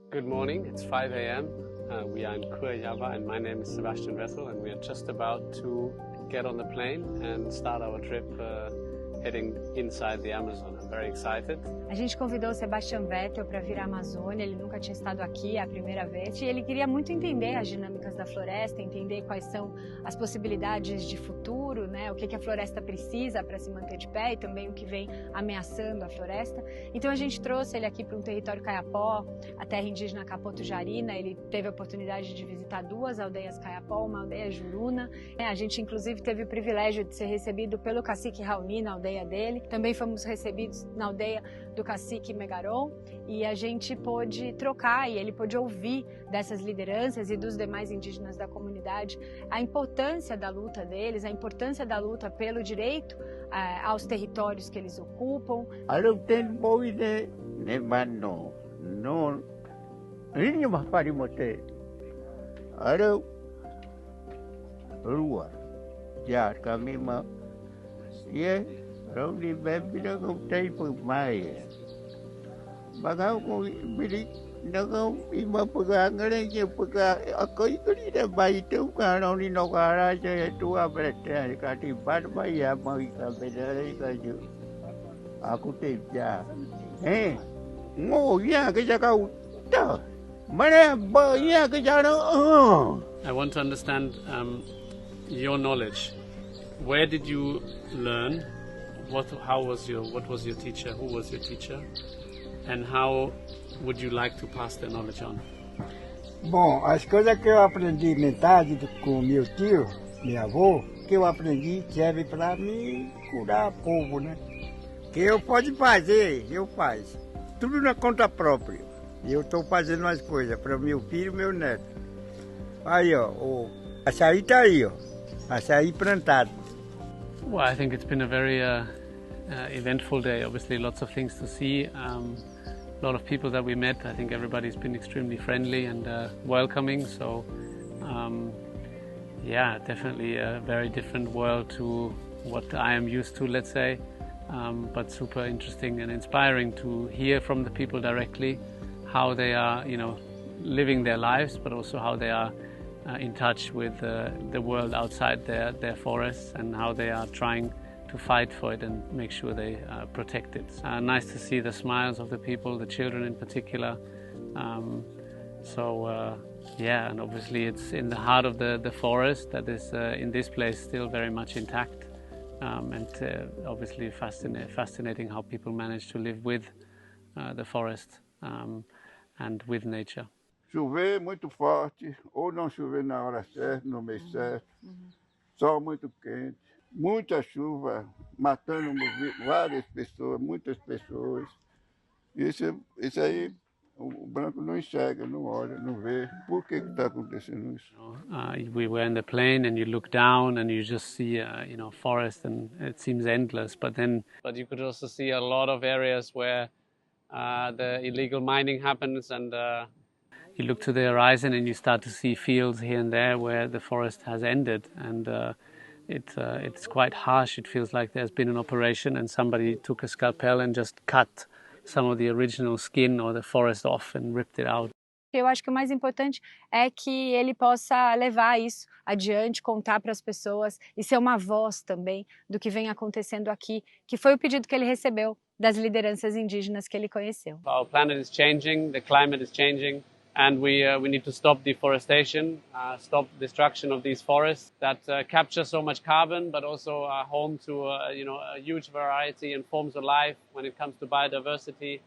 Good morning, it's 5 a.m. We are in Java and my name is Sebastian Vettel and we are just about to get on the plane and start our trip heading inside the Amazon. I'm very excited. A gente convidou o Sebastian Vettel para vir à Amazônia, ele nunca tinha estado aqui, é a primeira vez, e ele queria muito entender as dinâmicas da floresta, entender quais são as possibilidades de futuro, né? O que a floresta precisa para se manter de pé e também o que vem ameaçando a floresta. Então a gente trouxe ele aqui para um território caiapó, a terra indígena Capotu-Jarina. Ele teve a oportunidade de visitar 2 aldeias caiapó, uma aldeia juruna. A gente inclusive teve o privilégio de ser recebido pelo Cacique Raoni na aldeia dele. Também fomos recebidos na aldeia do Cacique Megaron e a gente pôde trocar e ele pôde ouvir dessas lideranças e dos demais indígenas da comunidade a importância da luta deles, a importância da luta pelo direito aos territórios que eles ocupam. Rồi bé biết nó không thấy phần mai bà không có biết nó không đi mà phần cái này nhiều phần có đi để bay trước cả nó đi nó cả ra chơi tua về cả thì bắt bay à mà cả về đây cái gì aku tìm ra ngô nha cái cha câu đó mà nè bờ nha cái cha nó I want to understand your knowledge. Where did you learn? What was your teacher? Who was your teacher? And how would you like to pass the knowledge on? Bom, as coisas que eu aprendi metade com meu tio, meu avô, que eu aprendi serve para me curar povo, né? Que eu pode fazer, eu faço. Tudo na conta própria. Eu estou fazendo as coisas para meu filho e meu neto. Aí, ó, o açaí tá aí, ó. Açaí plantado. Well, I think it's been a very eventful day. Obviously, lots of things to see. A lot of people that we met. I think everybody's been extremely friendly and welcoming. So, yeah, definitely a very different world to what I am used to, let's say. But super interesting and inspiring to hear from the people directly how they are, living their lives, but also how they are in touch with the world outside their forests and how they are trying to fight for it and make sure they protect it. Nice to see the smiles of the people, the children in particular. Yeah, and obviously it's in the heart of the forest that is in this place still very much intact. And obviously fascinating how people manage to live with the forest and with nature. Chover muito forte, ou não chover na hora certa, no mês certo. Sol muito quente, muita chuva, matando várias pessoas, muitas pessoas. Isso aí o branco não enxerga, não olha, não vê. Por que está acontecendo isso? We were in the plane and you look down and you just see, forest and it seems endless. But you could also see a lot of areas where the illegal mining happens and you look to the horizon and you start to see fields here and there where the forest has ended, and it's quite harsh. It feels like there's been an operation and somebody took a scalpel and just cut some of the original skin or the forest off and ripped it out. Eu acho que o mais importante é que ele possa levar isso adiante, contar para as pessoas e ser uma voz também do que vem acontecendo aqui, que foi o pedido que ele recebeu das lideranças indígenas que ele conheceu. Our planet is changing, the climate is changing. And we need to stop deforestation, stop destruction of these forests that capture so much carbon, but also are home to a huge variety and forms of life when it comes to biodiversity.